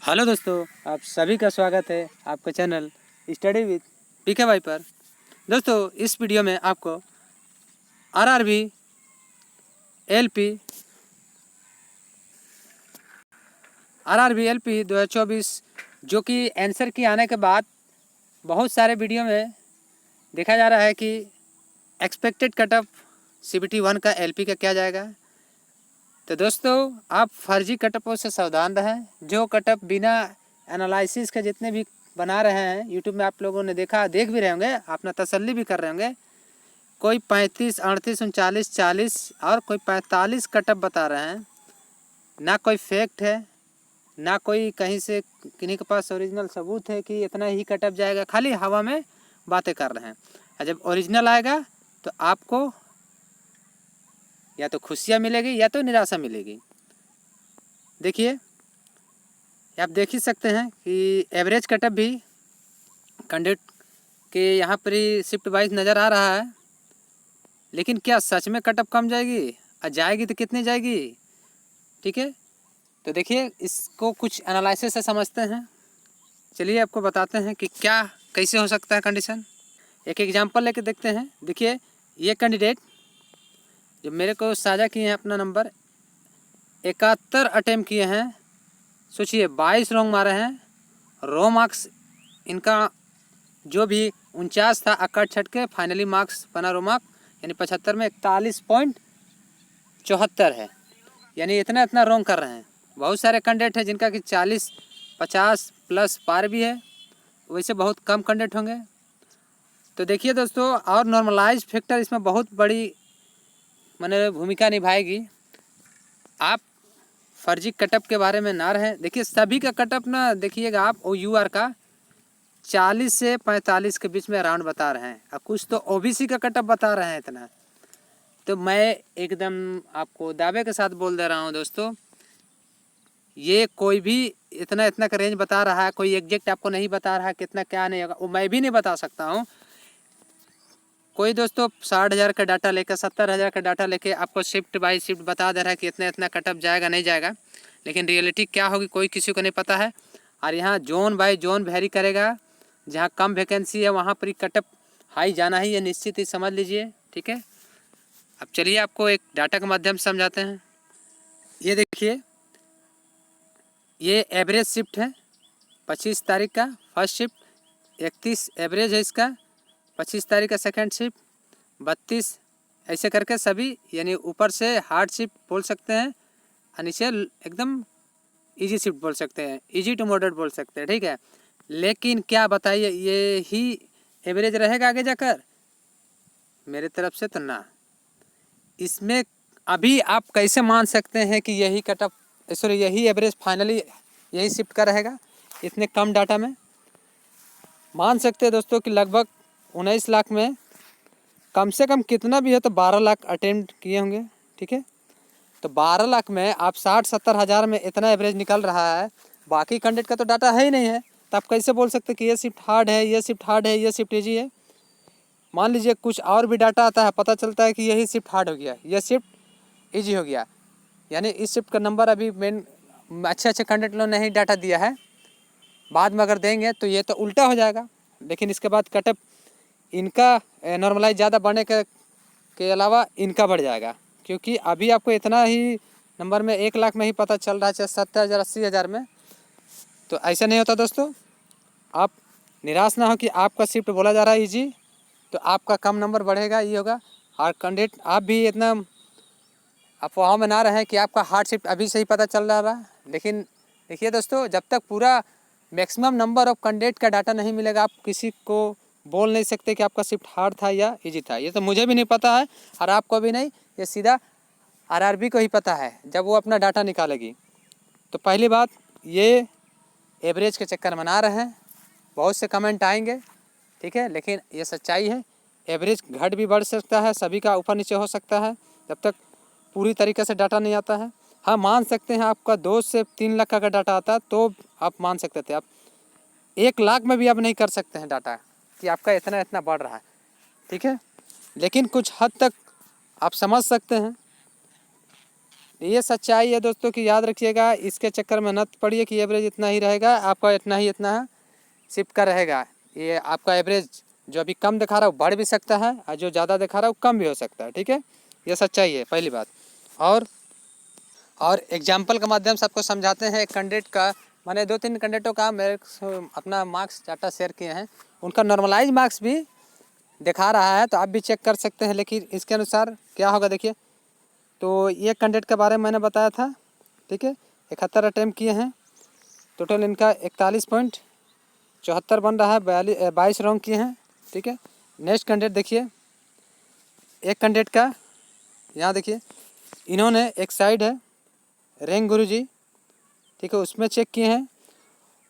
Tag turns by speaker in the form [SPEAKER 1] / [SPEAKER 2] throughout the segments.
[SPEAKER 1] Hello दोस्तों, आप सभी का स्वागत है आपका चैनल स्टडी विद पीके भाई पर। दोस्तों, इस वीडियो में आपको आरआरबी एलपी 2024 जो कि आंसर की आने के बाद बहुत सारे वीडियो में देखा जा रहा है कि एक्सपेक्टेड कट ऑफ CBT 1 का LP का क्या जाएगा। तो दोस्तों, आप फर्जी कटअपों से सावधान रहें। जो कटअप बिना एनालिसिस के जितने भी बना रहे हैं यूट्यूब में, आप लोगों ने देख भी रहे होंगे, अपना तसल्ली भी कर रहे होंगे। कोई 35, 38, 39, 40 और कोई 45 कटअप बता रहे हैं। ना कोई फैक्ट है, ना कोई कहीं से किन्हीं के पास ओरिजिनल सबूत है कि इतना ही कटअप जाएगा। खाली हवा में बातें कर रहे हैं। और जब ओरिजिनल आएगा तो आपको या तो खुशियाँ मिलेगी या तो निराशा मिलेगी। देखिए, आप देख ही सकते हैं कि एवरेज कटअप भी कैंडिडेट के यहाँ पर ही शिफ्ट वाइज नज़र आ रहा है। लेकिन क्या सच में कटअप कम जाएगी? और जाएगी तो कितनी जाएगी? ठीक है, तो देखिए इसको कुछ एनालिसिस से समझते हैं। चलिए आपको बताते हैं कि क्या कैसे हो सकता है कंडीशन। एक एग्जांपल लेके देखते हैं। देखिए, ये कैंडिडेट जो मेरे को साझा किए हैं अपना नंबर, 71 अटैम्प्ट किए हैं। सोचिए, 22 रॉन्ग मारे हैं। रो मार्क्स इनका जो भी 49 था, अक्कड़ छट के फाइनली मार्क्स बना रो मार्क यानी 75 में 41.74 है। यानी इतना रॉन्ग कर रहे हैं। बहुत सारे कैंडिडेट हैं जिनका कि 40, 50 प्लस पार भी है। वैसे बहुत कम कैंडिडेट होंगे। तो देखिए दोस्तों, और नॉर्मलाइज फैक्टर इसमें बहुत बड़ी माने भूमिका निभाएगी। आप फर्जी कटअप के बारे में ना रहें। देखिए, सभी का कटअप ना देखिएगा आप OUR का 40 से 45 के बीच में अराउंड बता रहे हैं। और कुछ तो OBC का कटअप बता रहे हैं इतना। तो मैं एकदम आपको दावे के साथ बोल दे रहा हूँ दोस्तों, ये कोई भी इतना का रेंज बता रहा है, कोई एग्जैक्ट आपको नहीं बता रहा है कितना क्या नहीं होगा, वो मैं भी नहीं बता सकता हूँ। कोई दोस्तों 60,000 का डाटा लेकर, 70,000 का डाटा लेके आपको शिफ्ट बाय शिफ्ट बता दे रहा है कि इतना कटअप जाएगा नहीं जाएगा। लेकिन रियलिटी क्या होगी कोई किसी को नहीं पता है। और यहाँ जोन बाय जोन वेरी करेगा। जहाँ कम वैकेंसी है वहाँ पर कटअप हाई जाना ही है, निश्चित ही समझ लीजिए। ठीक है, अब चलिए आपको एक डाटा के माध्यम से समझाते हैं। ये देखिए, ये एवरेज शिफ्ट है 25 तारीख का फर्स्ट शिफ्ट, 31 एवरेज है इसका 25 तारीख का सेकंड शिफ्ट, 32 ऐसे करके सभी, यानी ऊपर से हार्ड शिफ्ट बोल सकते हैं और नीचे एकदम इजी शिफ्ट बोल सकते हैं, इजी टू मॉडरेट बोल सकते हैं। ठीक है, लेकिन क्या बताइए, ये ही एवरेज रहेगा आगे जाकर? मेरे तरफ से तो ना। इसमें अभी आप कैसे मान सकते हैं कि यही कटअप, सॉरी यही एवरेज फाइनली यही शिफ्ट का रहेगा? इतने कम डाटा में मान सकते हैं दोस्तों कि लगभग 19 लाख में कम से कम कितना भी है तो 12 लाख अटेम्प्ट किए होंगे। ठीक है, तो 12 लाख में आप 60-70 हज़ार में इतना एवरेज निकल रहा है। बाकी कैंडिडेट का तो डाटा है ही नहीं है, तो आप कैसे बोल सकते कि ये शिफ्ट हार्ड है, ये शिफ्ट हार्ड है, ये शिफ्ट ईजी है? मान लीजिए कुछ और भी डाटा आता है, पता चलता है कि यही शिफ्ट हार्ड हो गया, ये शिफ्ट ईजी हो गया। यानी इस शिफ्ट का नंबर अभी मेन अच्छे कैंडिडेट लोगों ने नहीं डाटा दिया है, बाद में अगर देंगे तो ये तो उल्टा हो जाएगा। लेकिन इसके बाद कटअप इनका नॉर्मलाइज ज़्यादा बढ़ने के अलावा इनका बढ़ जाएगा, क्योंकि अभी आपको इतना ही नंबर में 1 लाख में ही पता चल रहा है, चाहे 70,000 80,000 में। तो ऐसा नहीं होता दोस्तों। आप निराश ना हो कि आपका शिफ्ट बोला जा रहा है ईजी, तो आपका कम नंबर बढ़ेगा, ये होगा। और कैंडिडेट आप भी इतना अफवाहों में ना रहें कि आपका हार्ड शिफ्ट अभी से ही पता चल रहा है। लेकिन देखिए दोस्तों, जब तक पूरा मैक्सिमम नंबर ऑफ कैंडिडेट का डाटा नहीं मिलेगा, आप किसी को बोल नहीं सकते कि आपका शिफ्ट हार्ड था या इजी था। ये तो मुझे भी नहीं पता है और आपको भी नहीं, ये सीधा आरआरबी को ही पता है जब वो अपना डाटा निकालेगी। तो पहली बात, ये एवरेज के चक्कर में ना रहें। बहुत से कमेंट आएंगे, ठीक है, लेकिन ये सच्चाई है। एवरेज घट भी बढ़ सकता है, सभी का ऊपर नीचे हो सकता है, जब तक पूरी तरीके से डाटा नहीं आता है। हाँ, मान सकते हैं आपका 2 से 3 लाख का डाटा आता तो आप मान सकते थे। आप 1 लाख में भी आप नहीं कर सकते हैं डाटा कि आपका इतना बढ़ रहा है। ठीक है, लेकिन कुछ हद तक आप समझ सकते हैं। ये सच्चाई है दोस्तों कि याद रखिएगा, इसके चक्कर में मत पड़िए कि एवरेज इतना ही रहेगा, आपका इतना शिफ्ट का रहेगा। ये आपका एवरेज जो अभी कम दिखा रहा है वो बढ़ भी सकता है और जो ज़्यादा दिखा रहा है वो कम भी हो सकता है। ठीक है, ये सच्चाई है पहली बात। और एग्जाम्पल के माध्यम से आपको समझाते हैं। एक कैंडिडेट का मैंने 2-3 कैंडिडेटों का मेरे अपना मार्क्स डाटा शेयर किए हैं, उनका नॉर्मलाइज मार्क्स भी दिखा रहा है, तो आप भी चेक कर सकते हैं। लेकिन इसके अनुसार क्या होगा देखिए, तो ये कैंडिडेट के बारे में मैंने बताया था। ठीक है, 71 अटैम्प्ट किए हैं, टोटल इनका 41.74 बन रहा है, 22 रॉन्ग किए हैं। ठीक है, नेक्स्ट कैंडिडेट देखिए, एक कैंडिडेट का यहाँ देखिए, इन्होंने एक साइड है रेंग गुरुजी, ठीक है, उसमें चेक किए हैं।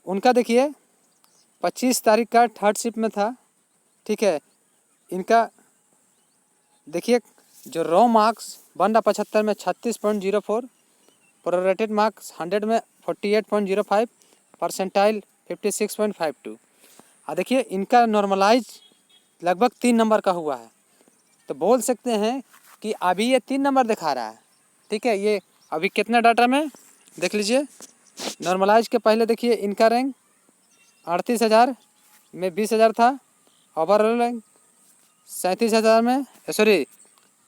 [SPEAKER 1] उनका देखिए 25 तारीख का थर्ड शिफ्ट में था। ठीक है, इनका देखिए जो रॉ मार्क्स बन रहा 75 में 36.04, प्रोरेटेड मार्क्स 100 में 48.05, परसेंटाइल 56.52। देखिए इनका नॉर्मलाइज लगभग 3 नंबर का हुआ है, तो बोल सकते हैं कि अभी ये 3 नंबर दिखा रहा है। ठीक है, ये अभी कितना डाटा में देख लीजिए, नॉर्मलाइज के पहले देखिए इनका रैंक 38,000 में 20,000 था, ओवरऑल रैंक 37,000 में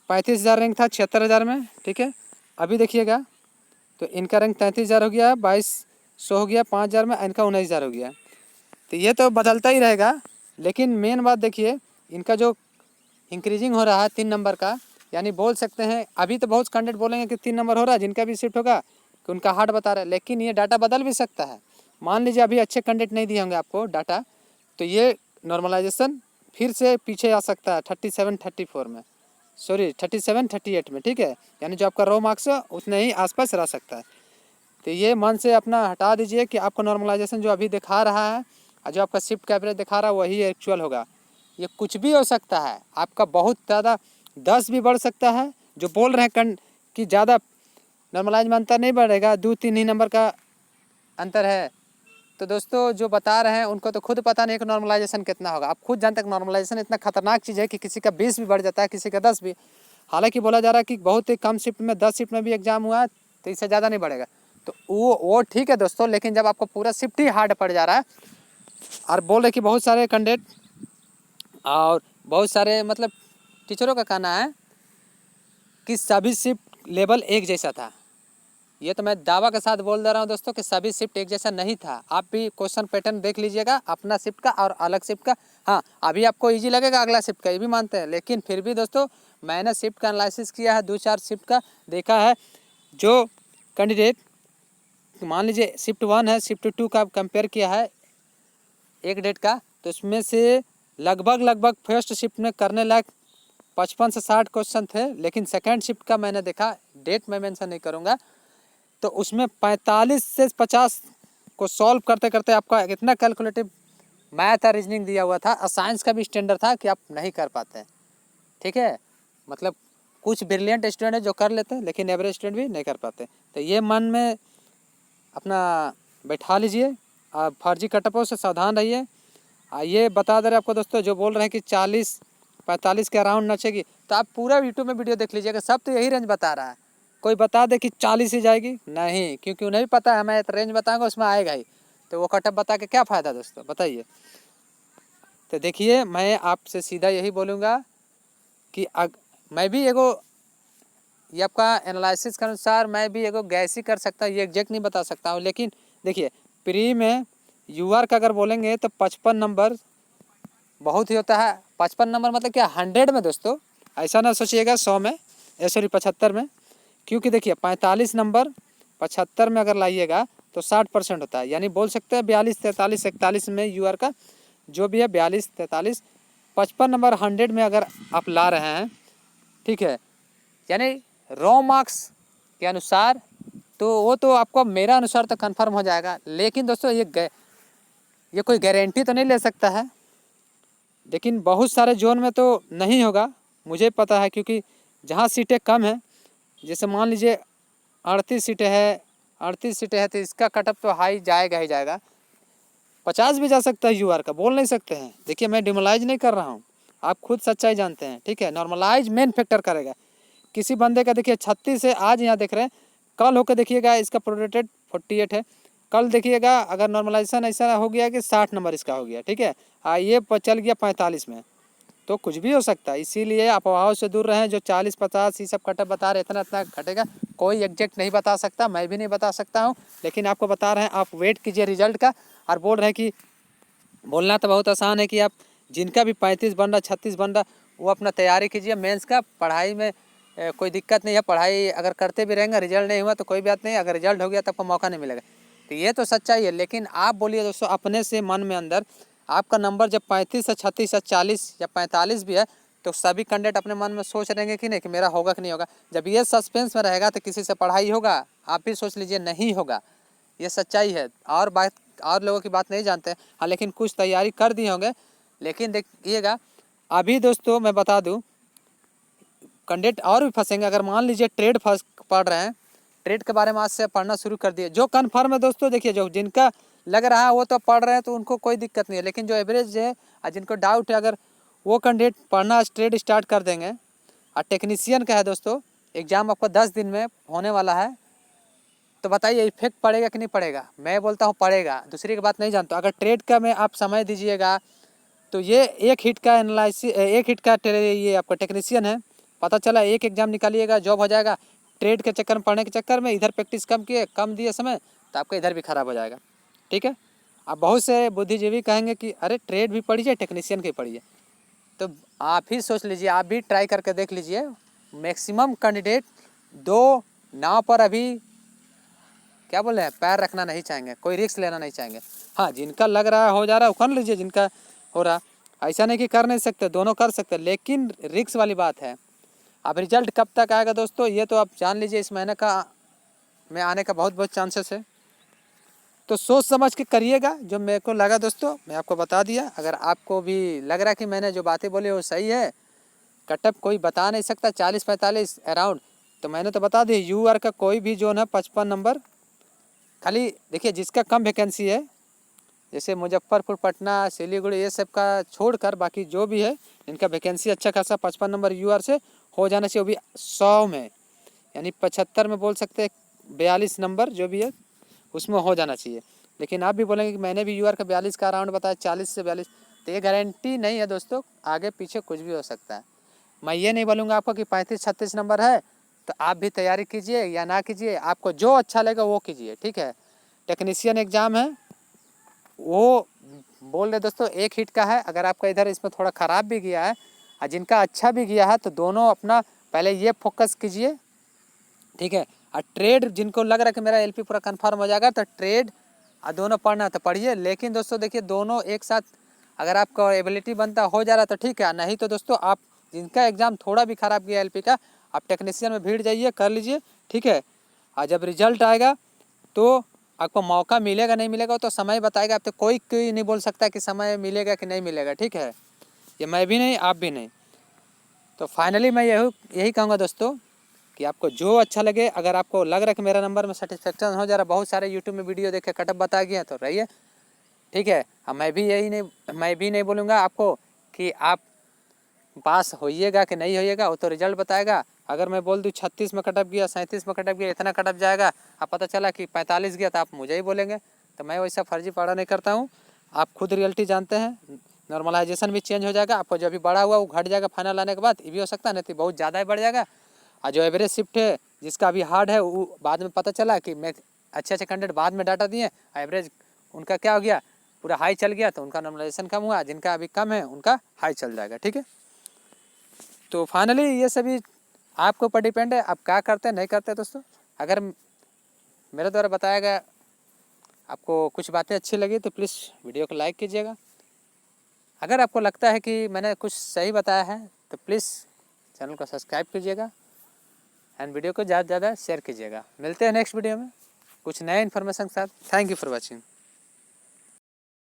[SPEAKER 1] 35,000 रैंक था 76,000 में। ठीक है, अभी देखिएगा तो इनका रैंक 33,000 हो गया, 2200 हो गया, 5,000 में इनका 19,000 हो गया। तो ये तो बदलता ही रहेगा, लेकिन मेन बात देखिए इनका जो इंक्रीजिंग हो रहा है 3 नंबर का, यानी बोल सकते हैं अभी तो बहुत कैंडिडेट बोलेंगे कि 3 नंबर हो रहा है, जिनका भी शिफ्ट होगा कि उनका हार्ड बता रहा है, लेकिन ये डाटा बदल भी सकता है। मान लीजिए अभी अच्छे कैंडिडेट नहीं दिए होंगे आपको डाटा, तो ये नॉर्मलाइजेशन फिर से पीछे आ सकता है 37-34 में, 37-38 में। ठीक है, यानी जो आपका रो मार्क्स है उतने ही आसपास रह सकता है। तो ये मन से अपना हटा दीजिए कि आपका नॉर्मलाइजेशन जो अभी दिखा रहा है और जो आपका शिफ्ट का एवरेज दिखा रहा है वही एक्चुअल होगा। ये कुछ भी हो सकता है, आपका बहुत ज़्यादा 10 भी बढ़ सकता है। जो बोल रहे हैं कि ज़्यादा नॉर्मलाइज में अंतर नहीं बढ़ेगा, 2-3 ही नंबर का अंतर है, तो दोस्तों जो बता रहे हैं उनको तो खुद पता नहीं कि नॉर्मलाइजेशन कितना होगा। आप खुद जानते हैं नॉर्मलाइजेशन इतना खतरनाक चीज़ है कि किसी का 20 भी बढ़ जाता है, किसी का 10 भी। हालांकि बोला जा रहा है कि बहुत ही कम शिफ्ट में 10 शिफ्ट में भी एग्जाम हुआ है, तो इससे ज़्यादा नहीं बढ़ेगा। तो वो ठीक है दोस्तों, लेकिन जब आपको पूरा शिफ्ट ही हार्ड पड़ जा रहा है और बोल रहे कि बहुत सारे कैंडिडेट और बहुत सारे मतलब टीचरों का कहना है कि सभी शिफ्ट लेवल एक जैसा था। ये तो मैं दावा के साथ बोल दे रहा हूँ दोस्तों कि सभी शिफ्ट एक जैसा नहीं था। आप भी क्वेश्चन पैटर्न देख लीजिएगा अपना शिफ्ट का और अलग शिफ्ट का। हाँ, अभी आपको इजी लगेगा अगला शिफ्ट का, ये भी मानते हैं, लेकिन फिर भी दोस्तों मैंने शिफ्ट का एनालिसिस किया है, 2-4 शिफ्ट का देखा है। जो कैंडिडेट मान लीजिए शिफ्ट 1 है, शिफ्ट 2 का कंपेयर किया है एक डेट का, तो उसमें से लगभग फर्स्ट शिफ्ट में करने लायक 55 से 60 क्वेश्चन थे, लेकिन सेकेंड शिफ्ट का मैंने देखा, डेट मैं मेंशन नहीं करूँगा, तो उसमें 45 से 50 को सॉल्व करते करते आपका इतना कैलकुलेटिव मैथ और रीजनिंग दिया हुआ था और साइंस का भी स्टैंडर्ड था कि आप नहीं कर पाते। ठीक है, मतलब कुछ ब्रिलियंट स्टूडेंट है जो कर लेते हैं, लेकिन एवरेज स्टूडेंट भी नहीं कर पाते। तो ये मन में अपना बैठा लीजिए, आप फर्जी कटअपों से सावधान रहिए। ये बता दे रहे आपको दोस्तों, जो बोल रहे हैं कि 40-45 के अराउंड नचेगी, तो आप पूरा यूट्यूब में वीडियो देख लीजिएगा, सब तो यही रेंज बता रहा है। कोई बता दे कि 40 ही जाएगी, नहीं, क्योंकि उन्हें भी पता है मैं रेंज बताऊंगा उसमें आएगा ही, तो वो कटअप बता के क्या फ़ायदा दोस्तों, बताइए। तो देखिए मैं आपसे सीधा यही बोलूँगा कि मैं भी एगो ये आपका एनालिसिस के अनुसार मैं भी एगो गैस ही कर सकता हूँ, ये एग्जैक्ट नहीं बता सकता हूँ। लेकिन देखिए प्री में यूआर का अगर बोलेंगे तो 55 नंबर बहुत ही होता है। 55 नंबर मतलब क्या 100 में दोस्तों, ऐसा ना सोचिएगा 100 में, 75 में, क्योंकि देखिए 45 नंबर 75 में अगर लाइएगा तो 60% होता है, यानी बोल सकते हैं 42, 43, 41 में यूआर का जो भी है 42, 43, 55 नंबर 100 में अगर आप ला रहे हैं, ठीक है, यानी रॉ मार्क्स के अनुसार, तो वो तो आपको मेरा अनुसार तो कंफर्म हो जाएगा। लेकिन दोस्तों ये कोई गारंटी तो नहीं ले सकता है, लेकिन बहुत सारे जोन में तो नहीं होगा, मुझे पता है, क्योंकि जहाँ सीटें कम हैं, जैसे मान लीजिए 38 सीटें हैं, 38 सीटें हैं तो इसका कटअप तो हाई जाएगा ही जाएगा, 50 भी जा सकता है यूआर का, बोल नहीं सकते हैं। देखिए मैं डिमोलाइज नहीं कर रहा हूँ, आप खुद सच्चाई जानते हैं। ठीक है, नॉर्मलाइज मेन फैक्टर करेगा। किसी बंदे का देखिए 36 से आज यहाँ देख रहे हैं कल होकर देखिएगा इसका प्रोरेटेड 48 है। कल देखिएगा अगर नॉर्मलाइजेशन ऐसा हो गया कि 60 नंबर इसका हो गया, ठीक है, ये चल गया 45 में, तो कुछ भी हो सकता है। इसीलिए अफवाहों से दूर रहें। जो 40-50 ये सब कटअप बता रहे इतना इतना घटेगा, कोई एग्जैक्ट नहीं बता सकता, मैं भी नहीं बता सकता हूँ, लेकिन आपको बता रहे हैं। आप वेट कीजिए रिजल्ट का। और बोल रहे हैं कि बोलना तो बहुत आसान है कि आप जिनका भी 35 बन रहा 36 बन रहा वो अपना तैयारी कीजिए मेंस का। पढ़ाई में कोई दिक्कत नहीं है, पढ़ाई अगर करते भी रहेंगे, रिजल्ट नहीं हुआ तो कोई बात नहीं, अगर रिजल्ट हो गया तो आपको मौका नहीं मिलेगा। तो ये तो सच्चाई है। लेकिन आप बोलिए दोस्तों अपने से मन में अंदर, आपका नंबर जब 35 से 36 या 40 या 45 भी है तो सभी कैंडिडेट अपने मन में सोच रहेंगे कि नहीं कि मेरा होगा कि नहीं होगा। जब ये सस्पेंस में रहेगा तो किसी से पढ़ाई होगा, आप भी सोच लीजिए नहीं होगा। ये सच्चाई है। और बात और लोगों की बात नहीं जानते हैं, हाँ, लेकिन कुछ तैयारी कर दिए होंगे। लेकिन देखिएगा अभी दोस्तों मैं बता दूं, कैंडिडेट और भी फंसेंगे। अगर मान लीजिए ट्रेड पढ़ रहे हैं, ट्रेड के बारे में आज से पढ़ना शुरू कर दिए। जो कन्फर्म है दोस्तों, देखिए जो जिनका लग रहा है वो तो पढ़ रहे हैं तो उनको कोई दिक्कत नहीं है। लेकिन जो एवरेज है और जिनको डाउट है, अगर वो कैंडिडेट पढ़ना ट्रेड स्टार्ट कर देंगे। और टेक्नीशियन का है दोस्तों, एग्ज़ाम आपको 10 दिन में होने वाला है, तो बताइए इफेक्ट पड़ेगा कि नहीं पड़ेगा? मैं बोलता हूँ पड़ेगा, दूसरी की बात नहीं जानता। अगर ट्रेड का में आप समय दीजिएगा तो ये एक हिट का एनालिसिस, एक हिट का ये आपका टेक्नीशियन है, पता चला एक एग्जाम निकालिएगा जॉब हो जाएगा। ट्रेड के चक्कर में, पढ़ने के चक्कर में इधर प्रैक्टिस कम किए, कम दिए समय, तो आपका इधर भी खराब हो जाएगा। ठीक है। अब बहुत से बुद्धिजीवी कहेंगे कि अरे ट्रेड भी पढ़िए टेक्नीशियन की पढ़िए, तो आप ही सोच लीजिए, आप भी ट्राई करके देख लीजिए। मैक्सिमम कैंडिडेट दो नाव पर अभी क्या बोले हैं, पैर रखना नहीं चाहेंगे, कोई रिस्क लेना नहीं चाहेंगे। हाँ, जिनका लग रहा है हो जा रहा है वो कर लीजिए, जिनका हो रहा, ऐसा नहीं कि कर नहीं सकते, दोनों कर सकते, लेकिन रिस्क वाली बात है। अब रिजल्ट कब तक आएगा दोस्तों, ये तो आप जान लीजिए इस महीने का में आने का बहुत चांसेस है। तो सोच समझ के करिएगा। जो मेरे को लगा दोस्तों मैं आपको बता दिया। अगर आपको भी लग रहा है कि मैंने जो बातें बोली वो सही है, कटअप कोई बता नहीं सकता 40-45 अराउंड, तो मैंने तो बता दी। यूआर का कोई भी जोन है 55 नंबर, खाली देखिए जिसका कम वैकेंसी है, जैसे मुजफ्फरपुर, पटना, सिलीगुड़ी, ये सब का छोड़कर बाकी जो भी है इनका वैकेंसी अच्छा खासा 55 नंबर यूआर से हो जाना चाहिए, वो भी 100 में, यानी 75 में बोल सकते हैं, 42 नंबर जो भी है उसमें हो जाना चाहिए। लेकिन आप भी बोलेंगे कि मैंने भी यूआर का 42 का राउंड बताया, 40 से 42, तो ये गारंटी नहीं है दोस्तों, आगे पीछे कुछ भी हो सकता है। मैं ये नहीं बोलूँगा आपको कि 35-36 नंबर है तो आप भी तैयारी कीजिए या ना कीजिए, आपको जो अच्छा लगेगा वो कीजिए। ठीक है। टेक्नीशियन एग्ज़ाम है, वो बोल रहे दोस्तों एक हिट का है। अगर आपका इधर इसमें थोड़ा ख़राब भी गया है और जिनका अच्छा भी गया है, तो दोनों अपना पहले ये फोकस कीजिए। ठीक है। और ट्रेड जिनको लग रहा है कि मेरा एलपी पूरा कंफर्म हो जाएगा, तो ट्रेड और दोनों पढ़ना तो पढ़िए। लेकिन दोस्तों देखिए दोनों एक साथ अगर आपका एबिलिटी बनता हो जा रहा तो ठीक है, नहीं तो दोस्तों आप जिनका एग्ज़ाम थोड़ा भी ख़राब गया एलपी का, आप टेक्नीशियन में भीड़ जाइए, कर लीजिए। ठीक है। और जब रिजल्ट आएगा तो आपको मौका मिलेगा नहीं मिलेगा तो समय बताएगा। अब तो कोई नहीं बोल सकता कि समय मिलेगा कि नहीं मिलेगा। ठीक है। ये मैं भी नहीं, आप भी नहीं। तो फाइनली मैं यही कहूँगा दोस्तों कि आपको जो अच्छा लगे। अगर आपको लग रहा है कि मेरा नंबर में सेटिस्फेक्शन हो जा रहा, बहुत सारे यूट्यूब में वीडियो देखे कटअप बता गए तो रहिए। ठीक है। अब मैं भी नहीं बोलूँगा आपको कि आप पास होइएगा कि नहीं होइएगा, वो तो रिजल्ट बताएगा। अगर मैं बोल दूँ 36 में कटअप गया, 37 में कटअप गया, इतना कटअप जाएगा, अब पता चला कि 45 गया, तो आप मुझे ही बोलेंगे। तो मैं वैसा फर्जी पढ़ा नहीं करता हूँ। आप खुद रियलिटी जानते हैं। नॉर्मलाइजेशन भी चेंज हो जाएगा, आपको जो भी बढ़ा हुआ वो घट जाएगा फाइनल आने के बाद, ये भी हो सकता है, नहीं तो बहुत ज़्यादा ही बढ़ जाएगा। और जो एवरेज शिफ्ट है जिसका अभी हार्ड है, वो बाद में पता चला कि मैं अच्छे कैंडिडेट बाद में डाटा दिए, एवरेज उनका क्या हो गया, पूरा हाई चल गया, तो उनका नॉर्मलाइजेशन कम हुआ। जिनका अभी कम है उनका हाई चल जाएगा। ठीक है। तो फाइनली ये सभी आपके ऊपर डिपेंड है, आप क्या करते हैं नहीं करते दोस्तों। अगर मेरे द्वारा बताया गया आपको कुछ बातें अच्छी लगी तो प्लीज़ वीडियो को लाइक कीजिएगा। अगर आपको लगता है कि मैंने कुछ सही बताया है तो प्लीज़ चैनल को सब्सक्राइब कीजिएगा एंड वीडियो को ज़्यादा से ज़्यादा शेयर कीजिएगा। मिलते हैं नेक्स्ट वीडियो में कुछ नए इन्फॉर्मेशन के साथ। Thank you for watching.